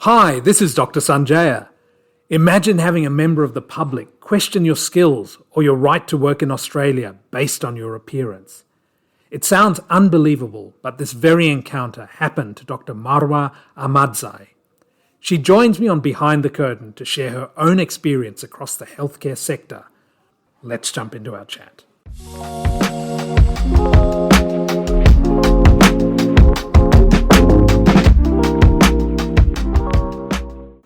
Hi, this is Dr. Sanjaya. Imagine having a member of the public question your skills or your right to work in Australia based on your appearance. It sounds unbelievable, but this very encounter happened to Dr. Marrwah Ahmadzai. She joins me on Behind the Curtain to share her own experience across the healthcare sector. Let's jump into our chat.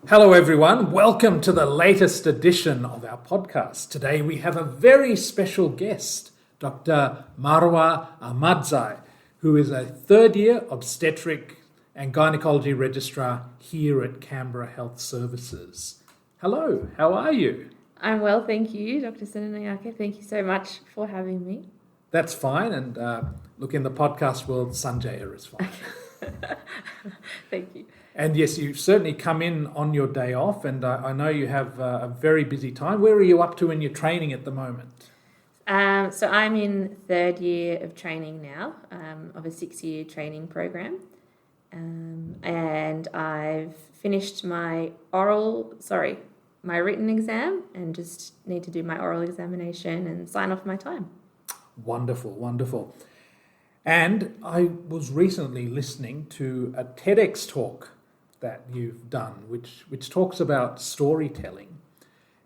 Hello everyone, welcome to the latest edition of our podcast. Today we have a very special guest, Dr. Marrwah Ahmadzai, who is a third-year obstetric and gynecology registrar here at Canberra Health Services. Hello, how are you? I'm well, thank you, Dr. Sanjaya. Thank you so much for having me. That's fine, and look, in the podcast world, Sanjaya is fine. Thank you. And yes, you've certainly come in on your day off, and I know you have a very busy time. Where are you up to in your training at the moment? So I'm in third year of training now, of a 6-year training program. And I've finished my written exam and just need to do my oral examination and sign off my time. Wonderful, wonderful. And I was recently listening to a TEDx talk that you've done, which talks about storytelling.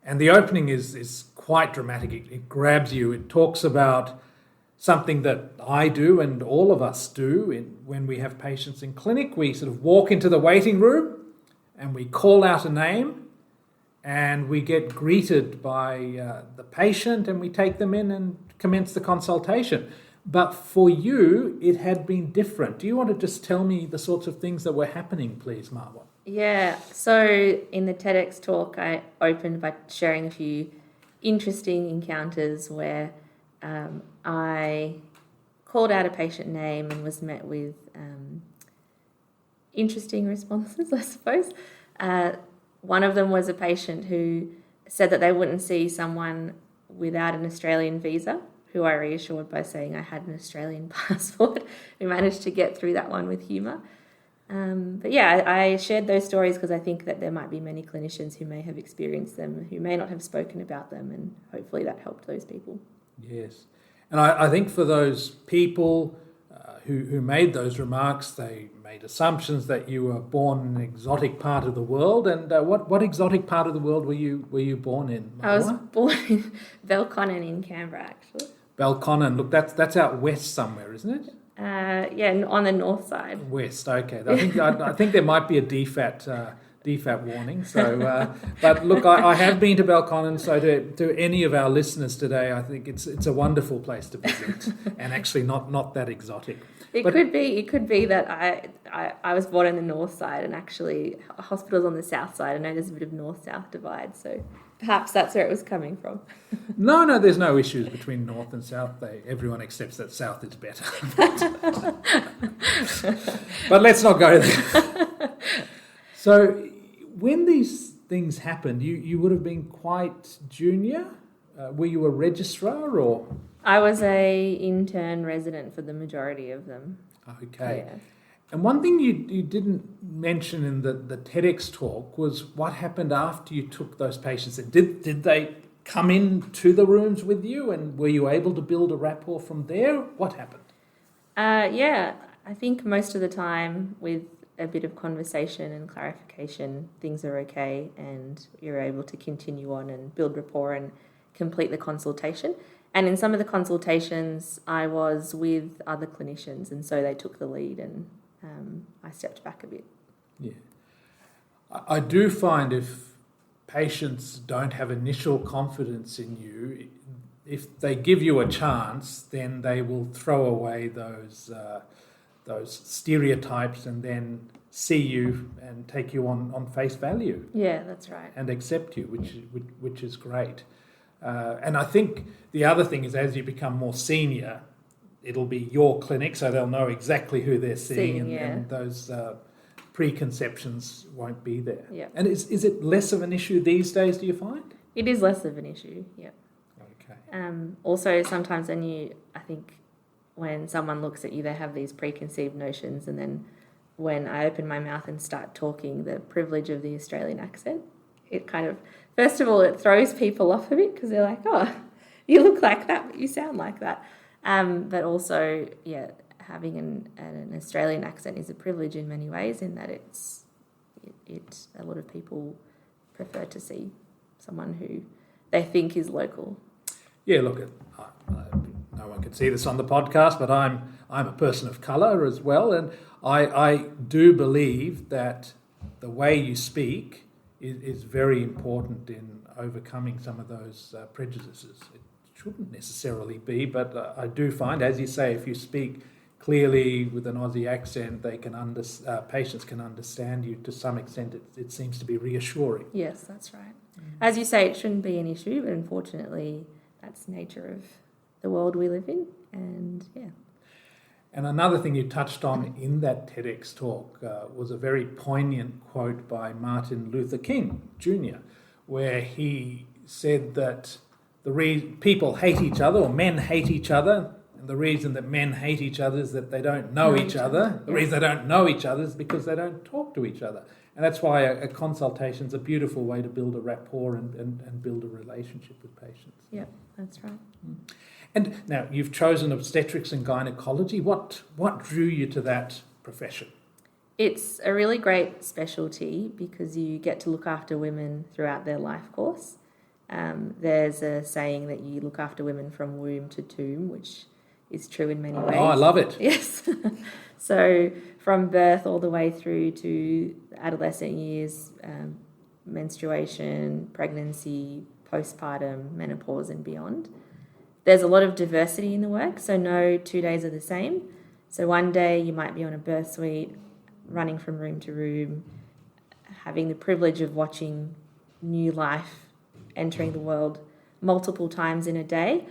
And the opening is quite dramatic. It grabs you. It talks about something that I do and all of us do when we have patients in clinic. We sort of walk into the waiting room and we call out a name and we get greeted by the patient and we take them in and commence the consultation. But for you, it had been different. Do you want to just tell me the sorts of things that were happening, please, Marrwah? Yeah, so in the TEDx talk, I opened by sharing a few interesting encounters where I called out a patient name and was met with interesting responses, I suppose. One of them was a patient who said that they wouldn't see someone without an Australian visa, who I reassured by saying I had an Australian passport. We managed to get through that one with humour. But yeah, I shared those stories because I think that there might be many clinicians who may have experienced them, who may not have spoken about them, and hopefully that helped those people. Yes. And I think for those people who made those remarks, they made assumptions that you were born in an exotic part of the world. And what exotic part of the world were you born in, Marrwah? I was born in Belconnen in Canberra, actually. Belconnen, look, that's out west somewhere, isn't it? Yeah, on the north side. West, okay. I think there might be a DFAT warning. So, but look, I have been to Belconnen, so to any of our listeners today, I think it's a wonderful place to visit, and actually not that exotic. It could be that I was born in the north side, and actually hospitals on the south side. I know there's a bit of north-south divide, so perhaps that's where it was coming from. No, there's no issues between north and south. Everyone accepts that south is better. But let's not go there. So when these things happened, you would have been quite junior? Were you a registrar or? I was a intern resident for the majority of them. Okay. Yeah. And one thing you didn't mention in the TEDx talk was what happened after you took those patients. Did they come into the rooms with you, and were you able to build a rapport from there? What happened? Yeah, I think most of the time with a bit of conversation and clarification, things are okay and you're able to continue on and build rapport and complete the consultation. And in some of the consultations, I was with other clinicians, and so they took the lead and I stepped back a bit. Yeah. I do find if patients don't have initial confidence in you, if they give you a chance, then they will throw away those stereotypes and then see you and take you on face value. Yeah, that's right. And accept you, which is great. And I think the other thing is, as you become more senior, it'll be your clinic, so they'll know exactly who they're seeing, and those preconceptions won't be there. Yeah. And is it less of an issue these days, do you find? It is less of an issue, yeah. Okay. Also, sometimes I think when someone looks at you, they have these preconceived notions, and then when I open my mouth and start talking, the privilege of the Australian accent. It kind of, first of all, it throws people off a bit because they're like, oh, you look like that, but you sound like that. But also, yeah, having an Australian accent is a privilege in many ways, in that a lot of people prefer to see someone who they think is local. Yeah, look, no one can see this on the podcast, but I'm a person of colour as well, and I do believe that the way you speak is very important in overcoming some of those prejudices. It shouldn't necessarily be, but I do find, as you say, if you speak clearly with an Aussie accent, they can patients can understand you to some extent. It seems to be reassuring. Yes, that's right. As you say, it shouldn't be an issue, but unfortunately, that's the nature of the world we live in, and yeah. And another thing you touched on in that TEDx talk was a very poignant quote by Martin Luther King Jr., where he said that people hate each other, or men hate each other, and the reason that men hate each other is that they don't know each other. The reason they don't know each other is because they don't talk to each other. And that's why a consultation is a beautiful way to build a rapport and build a relationship with patients. Yeah, that's right. And now you've chosen obstetrics and gynecology. What drew you to that profession? It's a really great specialty because you get to look after women throughout their life course. There's a saying that you look after women from womb to tomb, which is true in many ways. Oh, I love it. Yes. So from birth all the way through to adolescent years, menstruation, pregnancy, postpartum, menopause and beyond. There's a lot of diversity in the work, so no 2 days are the same. So one day you might be on a birth suite, running from room to room, having the privilege of watching new life entering the world multiple times in a day.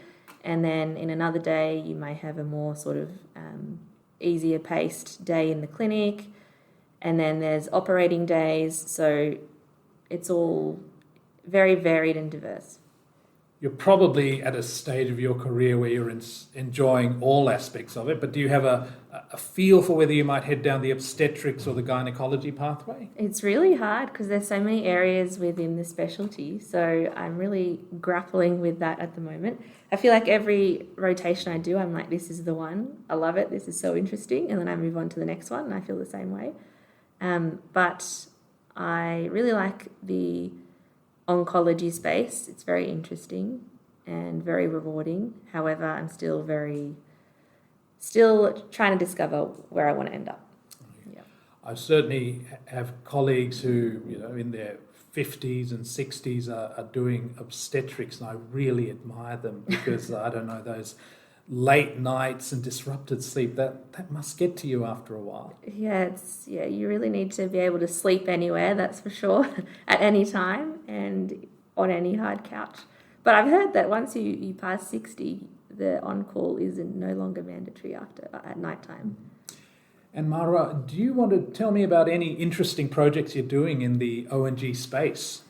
And then in another day, you may have a more sort of easier paced day in the clinic. And then there's operating days. So it's all very varied and diverse. You're probably at a stage of your career where you're enjoying all aspects of it, but do you have a feel for whether you might head down the obstetrics or the gynecology pathway? It's really hard because there's so many areas within the specialty, so I'm really grappling with that at the moment. I feel like every rotation I do, I'm like, this is the one, I love it, this is so interesting, and then I move on to the next one and I feel the same way. But I really like the oncology space. It's very interesting and very rewarding. However, I'm still trying to discover where I want to end up. Yeah. I certainly have colleagues who, in their 50s and 60s are doing obstetrics, and I really admire them because, I don't know, those late nights and disrupted sleep, that must get to you after a while. Yeah, you really need to be able to sleep anywhere, that's for sure, at any time and on any hard couch. But I've heard that once you pass 60, the on-call is no longer mandatory at night time. And Marrwah, do you want to tell me about any interesting projects you're doing in the O&G space?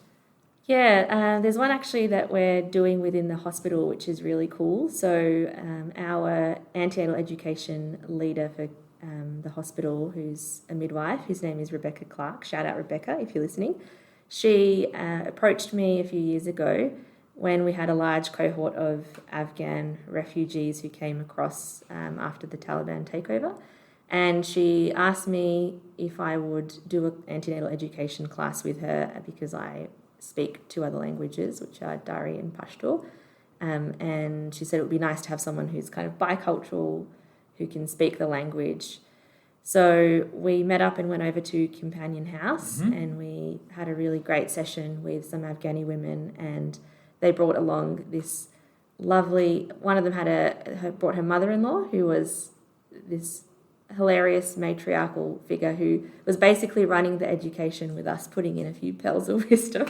Yeah, there's one actually that we're doing within the hospital, which is really cool. So our antenatal education leader for the hospital, who's a midwife, whose name is Rebecca Clark, shout out Rebecca if you're listening, she approached me a few years ago when we had a large cohort of Afghan refugees who came across after the Taliban takeover. And she asked me if I would do an antenatal education class with her because I speak 2 other languages, which are Dari and Pashto. And she said it would be nice to have someone who's kind of bicultural, who can speak the language. So we met up and went over to Companion House, and we had a really great session with some Afghani women, and they brought along this lovely, one of them brought her mother-in-law, who was this hilarious matriarchal figure who was basically running the education with us, putting in a few pearls of wisdom.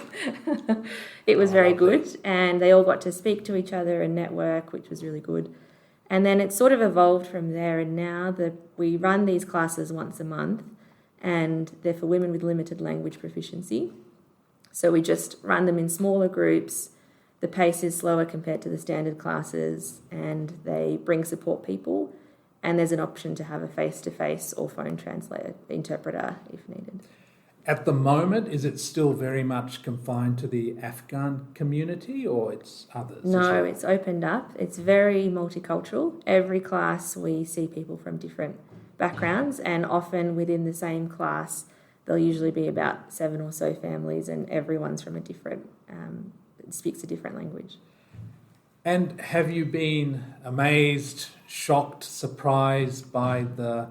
It was very good, and they all got to speak to each other and network, which was really good. And then it sort of evolved from there, and now we run these classes once a month, and they're for women with limited language proficiency. So we just run them in smaller groups. The pace is slower compared to the standard classes, and they bring support people. and there's an option to have a face-to-face or phone interpreter if needed. At the moment, is it still very much confined to the Afghan community, or it's others? No, it's opened up. It's very multicultural. Every class we see people from different backgrounds, and often within the same class there'll usually be about 7 or so families, and everyone's from a different, speaks a different language. And have you been amazed, shocked, surprised by the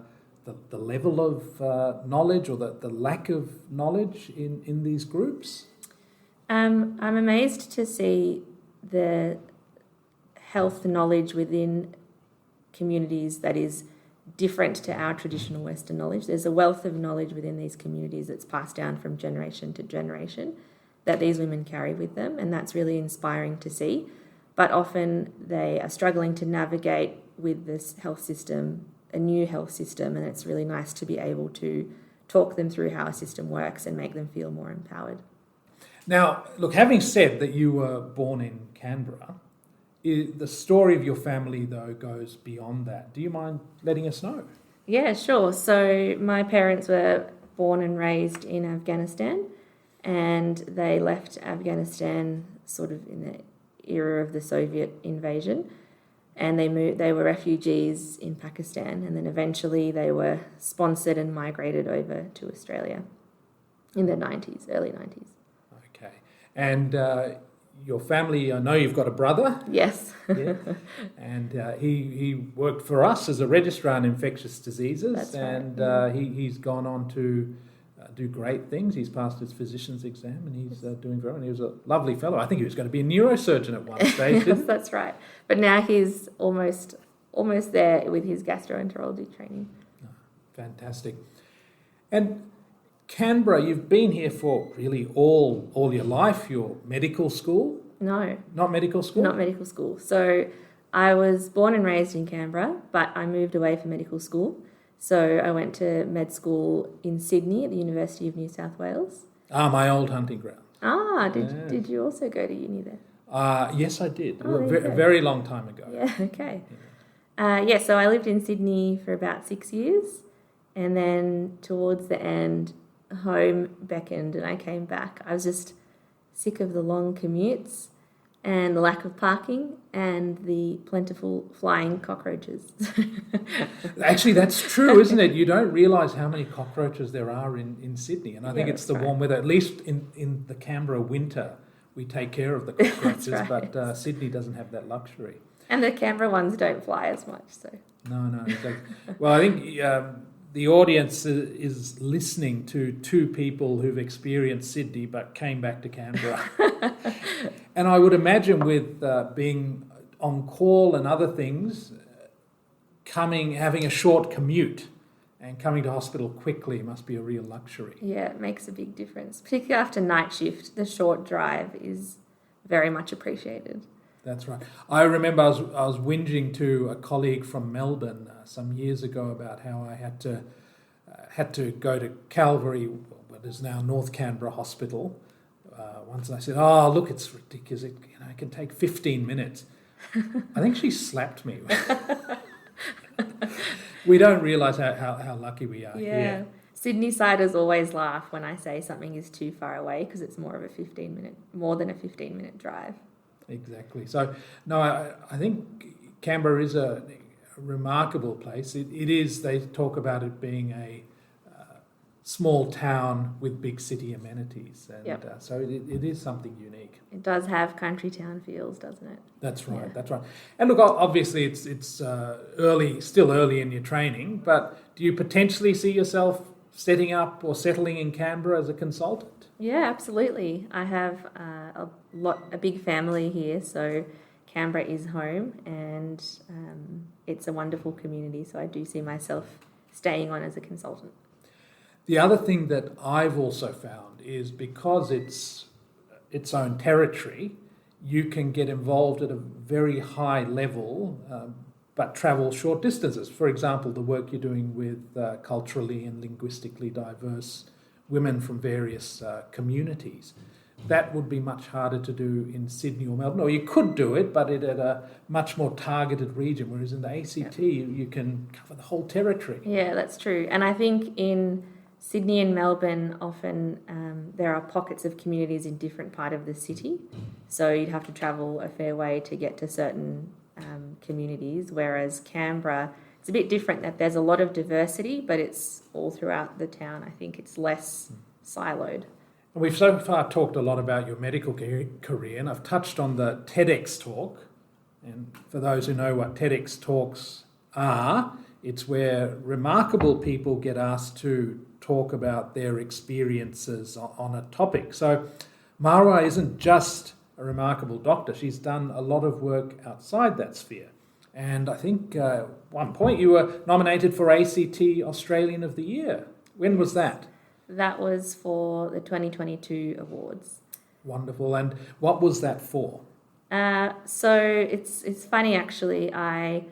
level of knowledge, or the lack of knowledge in these groups? I'm amazed to see the health knowledge within communities that is different to our traditional Western knowledge. There's a wealth of knowledge within these communities that's passed down from generation to generation that these women carry with them, and that's really inspiring to see. But often they are struggling to navigate with this health system, a new health system, and it's really nice to be able to talk them through how a system works and make them feel more empowered. Now, look, having said that you were born in Canberra, the story of your family, though, goes beyond that. Do you mind letting us know? Yeah, sure. So my parents were born and raised in Afghanistan, and they left Afghanistan sort of in the era of the Soviet invasion, and they were refugees in Pakistan, and then eventually they were sponsored and migrated over to Australia in the 90s, early 90s. Okay. And your family, I know you've got a brother. Yes. Yeah. And he worked for us as a registrar in infectious diseases. That's right. And he's gone on to do great things. He's passed his physician's exam, and he's doing very well. And he was a lovely fellow. I think he was going to be a neurosurgeon at one stage. Yes, that's right. But now he's almost there with his gastroenterology training. Oh, fantastic. And Canberra, you've been here for really all your life. Your medical school? No. Not medical school? Not medical school. So I was born and raised in Canberra, but I moved away for medical school. So I went to med school in Sydney at the University of New South Wales. Ah, my old hunting ground. Ah, did you also go to uni there? Yes, I did. Oh, A very long time ago. Yeah, okay. So I lived in Sydney for about 6 years, and then towards the end, home beckoned and I came back. I was just sick of the long commutes and the lack of parking and the plentiful flying cockroaches. Actually, that's true, isn't it? You don't realise how many cockroaches there are in Sydney, and I think it's the warm weather. At least in the Canberra winter, we take care of the cockroaches, right. But Sydney doesn't have that luxury. And the Canberra ones don't fly as much, so. No. Exactly. Well, I think the audience is listening to two people who've experienced Sydney but came back to Canberra. And I would imagine with being on call and other things, having a short commute and coming to hospital quickly must be a real luxury. Yeah, it makes a big difference. Particularly after night shift, the short drive is very much appreciated. That's right. I remember I was whinging to a colleague from Melbourne some years ago about how I had to go to Calvary, what is now North Canberra Hospital. Once I said, "Oh, look, it's ridiculous. It can take 15 minutes." I think she slapped me. We don't realise how lucky we are. Yeah. Sydney-siders always laugh when I say something is too far away because it's more than a 15-minute drive. Exactly. So, no, I think Canberra is a remarkable place. It is, they talk about it being a small town with big city amenities. And Yep. So it is something unique. It does have country town feels, doesn't it? That's right, Yeah. that's right. And look, obviously it's still early in your training, but do you potentially see yourself setting up or settling in Canberra as a consultant? Yeah, absolutely. I have a big family here, so Canberra is home, and it's a wonderful community, so I do see myself staying on as a consultant. The other thing that I've also found is because it's its own territory, you can get involved at a very high level, but travel short distances. For example, the work you're doing with culturally and linguistically diverse women from various communities. that would be much harder to do in Sydney or Melbourne. Or you could do it, but it at a much more targeted region, whereas in the ACT, you can cover the whole territory. Yeah, that's true. And I think in Sydney and Melbourne, often there are pockets of communities in different part of the city. So you'd have to travel a fair way to get to certain communities, whereas Canberra, it's a bit different, that there's a lot of diversity, but it's all throughout the town. I think it's less siloed. We've so far talked a lot about your medical career, and I've touched on the TEDx talk. And for those who know what TEDx talks are, it's where remarkable people get asked to talk about their experiences on a topic. So Marrwah isn't just a remarkable doctor. She's done a lot of work outside that sphere. And I think at one point you were nominated for ACT Australian of the Year. When was that? That was for the 2022 awards. Wonderful. And what was that for? So it's funny, actually. I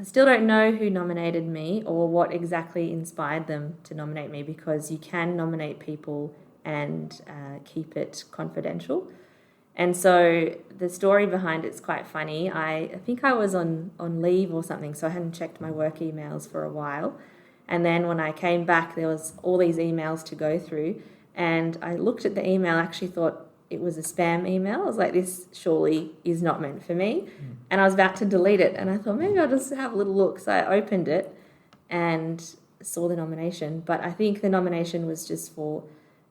still don't know who nominated me or what exactly inspired them to nominate me, because you can nominate people and keep it confidential. And so the story behind it's quite funny. I think I was on leave or something, so I hadn't checked my work emails for a while. And then when I came back, there was all these emails to go through. And I looked at the email, actually thought it was a spam email. I was like, this surely is not meant for me. And I was about to delete it. And I thought, maybe I'll just have a little look. So I opened it and saw the nomination. But I think the nomination was just for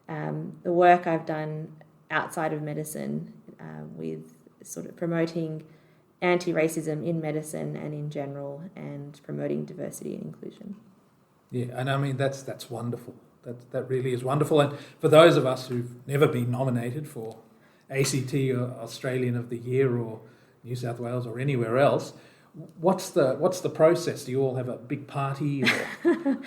the work I've done outside of medicine with sort of promoting anti-racism in medicine and in general, and promoting diversity and inclusion. Yeah, and I mean, that's wonderful. That really is wonderful. And for those of us who've never been nominated for ACT or Australian of the Year or New South Wales or anywhere else, what's the process? Do you all have a big party? Or?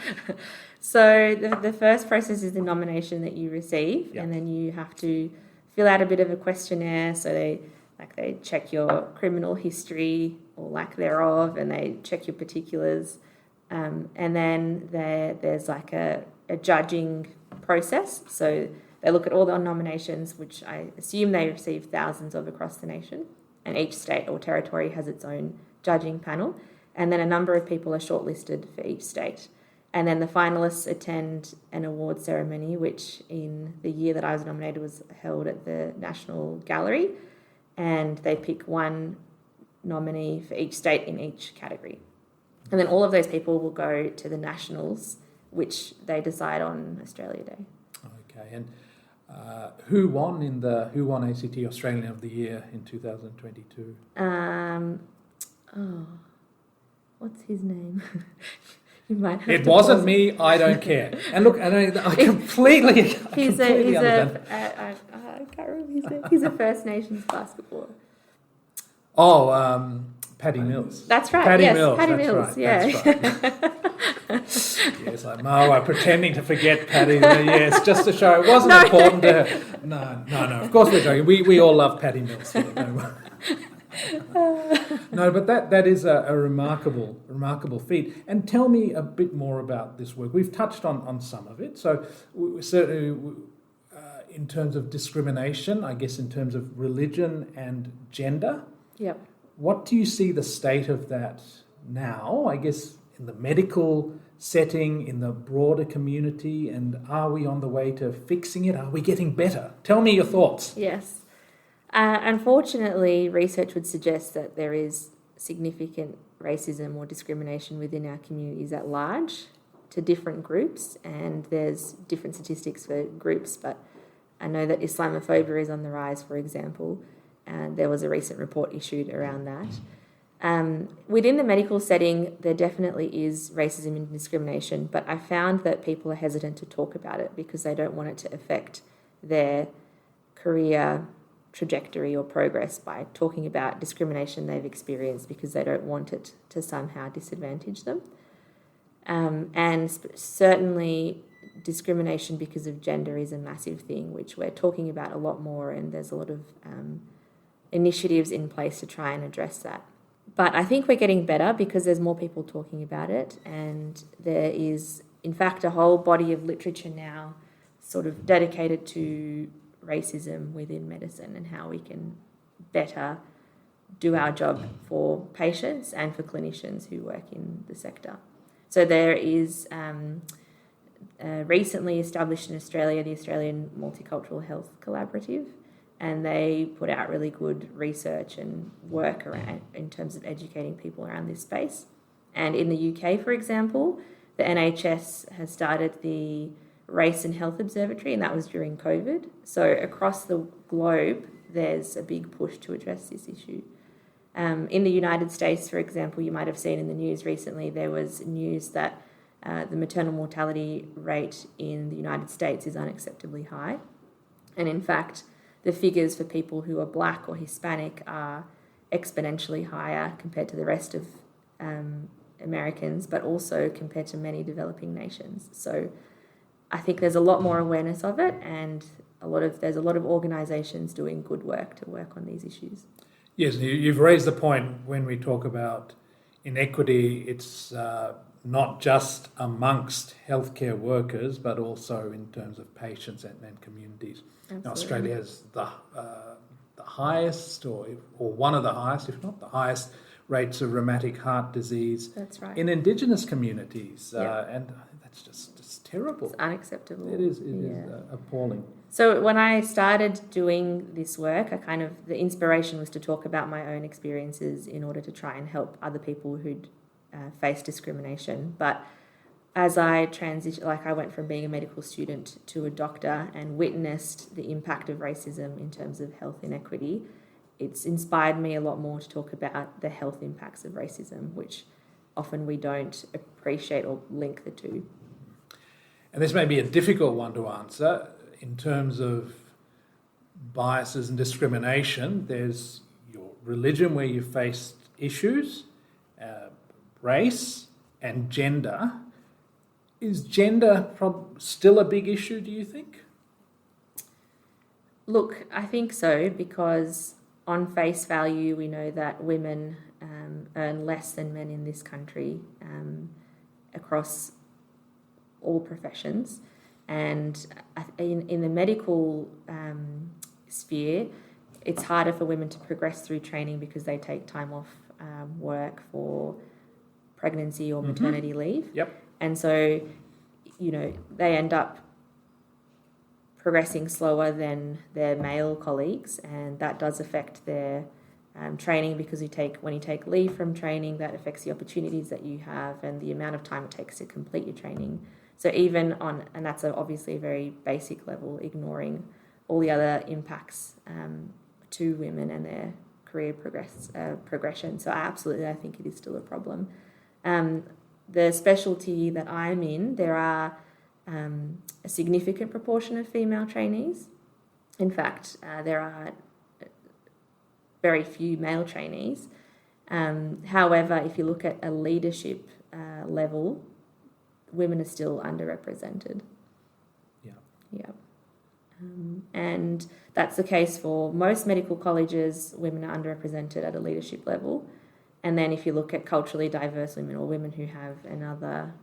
So the first process is the nomination that you receive, and then you have to fill out a bit of a questionnaire. So they check your criminal history or lack thereof, and they check your particulars. And then there's like a judging process. So they look at all the nominations, which I assume they receive thousands of across the nation, and each state or territory has its own judging panel. And then a number of people are shortlisted for each state. And then the finalists attend an award ceremony, which in the year that I was nominated was held at the National Gallery. And they pick one nominee for each state in each category. And then all of those people will go to the nationals, which they decide on Australia Day. Okay, and who won ACT Australian of the Year in 2022? What's his name? You might have it wasn't me. I don't care. And look, I completely understand. I can't remember his name. He's a First Nations basketballer. Oh, Paddy Mills. That's right. Paddy yes, Mills. Paddy That's Mills. right. Yeah. That's right. Yes, like Marrwah pretending to forget Paddy. Yes, just to show it wasn't important to her. No. Of course we're joking. We all love Paddy Mills. No, but that is a remarkable feat. And tell me a bit more about this work. We've touched on some of it. So certainly in terms of discrimination, I guess in terms of religion and gender. Yep. What do you see the state of that now, I guess, in the medical setting, in the broader community, and are we on the way to fixing it? Are we getting better? Tell me your thoughts. Yes. Unfortunately, research would suggest that there is significant racism or discrimination within our communities at large to different groups, and there's different statistics for groups, but I know that Islamophobia is on the rise, for example, and there was a recent report issued around that. Within the medical setting, there definitely is racism and discrimination, but I found that people are hesitant to talk about it because they don't want it to affect their career trajectory or progress by talking about discrimination they've experienced, because they don't want it to somehow disadvantage them. And certainly discrimination because of gender is a massive thing, which we're talking about a lot more, and there's a lot of initiatives in place to try and address that. But I think we're getting better because there's more people talking about it, and there is, in fact, a whole body of literature now sort of dedicated to racism within medicine and how we can better do our job for patients and for clinicians who work in the sector. So there is recently established in Australia the Australian Multicultural Health Collaborative, and they put out really good research and work around in terms of educating people around this space. And in the UK, for example, the NHS has started the Race and Health Observatory, and that was during COVID. So across the globe, there's a big push to address this issue. In the United States, for example, you might have seen in the news recently, there was news that the maternal mortality rate in the United States is unacceptably high. And in fact, the figures for people who are Black or Hispanic are exponentially higher compared to the rest of Americans, but also compared to many developing nations. So I think there's a lot more awareness of it, and there's a lot of organisations doing good work to work on these issues. Yes, you've raised the point when we talk about inequity, it's not just amongst healthcare workers, but also in terms of patients and communities. Now, Australia has the highest, or one of the highest, if not the highest, rates of rheumatic heart disease. That's right. In Indigenous communities, and that's just terrible. It's unacceptable. It is appalling. So when I started doing this work, the inspiration was to talk about my own experiences in order to try and help other people who'd faced discrimination. But as I transitioned, I went from being a medical student to a doctor and witnessed the impact of racism in terms of health inequity, it's inspired me a lot more to talk about the health impacts of racism, which often we don't appreciate or link the two. And this may be a difficult one to answer. In terms of biases and discrimination, there's your religion where you faced issues, race and gender. Is gender still a big issue, do you think? Look, I think so, because on face value, we know that women earn less than men in this country across all professions. And in the medical sphere, it's harder for women to progress through training because they take time off work for pregnancy or maternity leave. Yep. And so, they end up progressing slower than their male colleagues, and that does affect their training, because when you take leave from training, that affects the opportunities that you have and the amount of time it takes to complete your training. So and that's obviously a very basic level, ignoring all the other impacts to women and their career progression. So I think it is still a problem. The specialty that I'm in, there are a significant proportion of female trainees. In fact, there are very few male trainees. However, if you look at a leadership level, women are still underrepresented. Yeah. And that's the case for most medical colleges. Women are underrepresented at a leadership level. And then if you look at culturally diverse women, or women who have another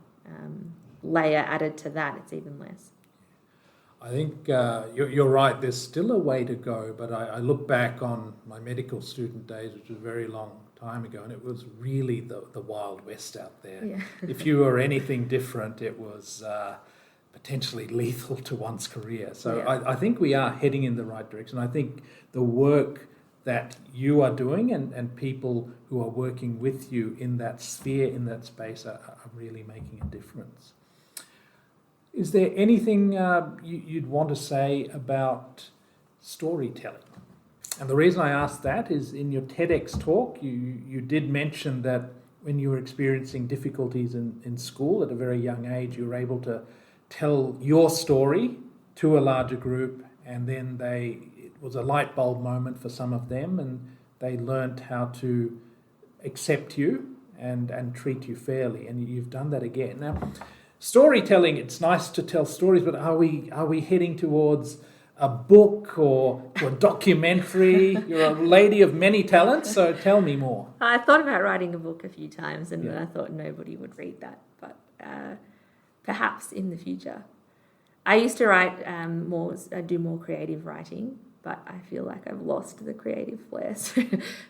layer added to that, it's even less. I think you're right, there's still a way to go, but I look back on my medical student days, which was a very long time ago, and it was really the Wild West out there. Yeah. If you were anything different, it was potentially lethal to one's career. So yeah. I think we are heading in the right direction. I think the work that you are doing and people who are working with you in that sphere, in that space, are really making a difference. Is there anything you'd want to say about storytelling? And the reason I asked that is, in your TEDx talk, you did mention that when you were experiencing difficulties in school at a very young age, you were able to tell your story to a larger group, and then it was a light bulb moment for some of them, and they learnt how to accept you and treat you fairly, and you've done that again. Now, storytelling, it's nice to tell stories, but are we heading towards a book or a documentary? You're a lady of many talents, so tell me more. I thought about writing a book a few times, and I thought nobody would read that, but perhaps in the future. I used to write I do more creative writing, but I feel like I've lost the creative flair. So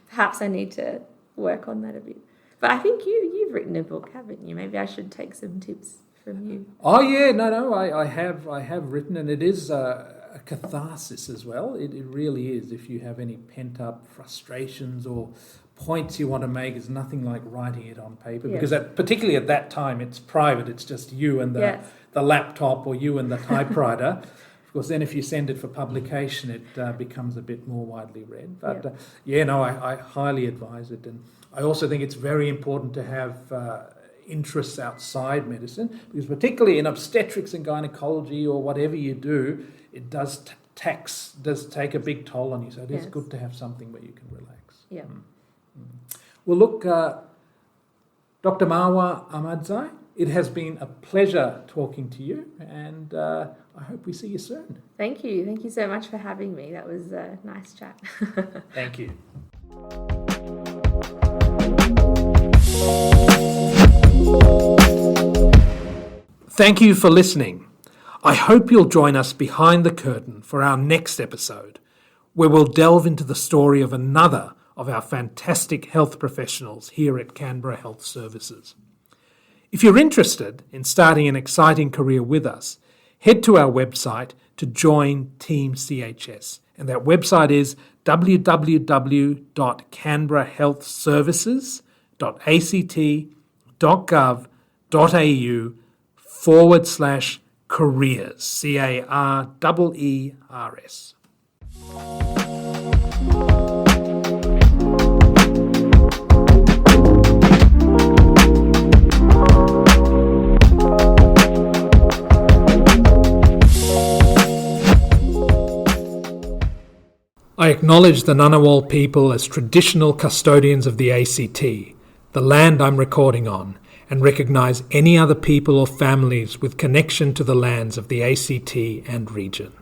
perhaps I need to work on that a bit. But I think you've written a book, haven't you? Maybe I should take some tips from you. Oh yeah, no, I have written, and it is a catharsis as well. It really is. If you have any pent up frustrations or points you want to make, it's nothing like writing it on paper, because particularly at that time it's private. It's just you and the laptop, or you and the typewriter. Of course, then if you send it for publication, it becomes a bit more widely read. But I highly advise it, and I also think it's very important to have interests outside medicine, because particularly in obstetrics and gynecology or whatever you do, it does take a big toll on you. So it is good to have something where you can relax. Yeah. Well, look, Dr. Marrwah Ahmadzai, it has been a pleasure talking to you, and I hope we see you soon. Thank you. Thank you so much for having me. That was a nice chat. Thank you. Thank you for listening. I hope you'll join us behind the curtain for our next episode, where we'll delve into the story of another of our fantastic health professionals here at Canberra Health Services. If you're interested in starting an exciting career with us, head to our website to join Team CHS. And that website is www.canberrahealthservices.act.gov.au/careers, CAREERS. I acknowledge the Ngunnawal people as traditional custodians of the ACT, the land I'm recording on, and recognise any other people or families with connection to the lands of the ACT and region.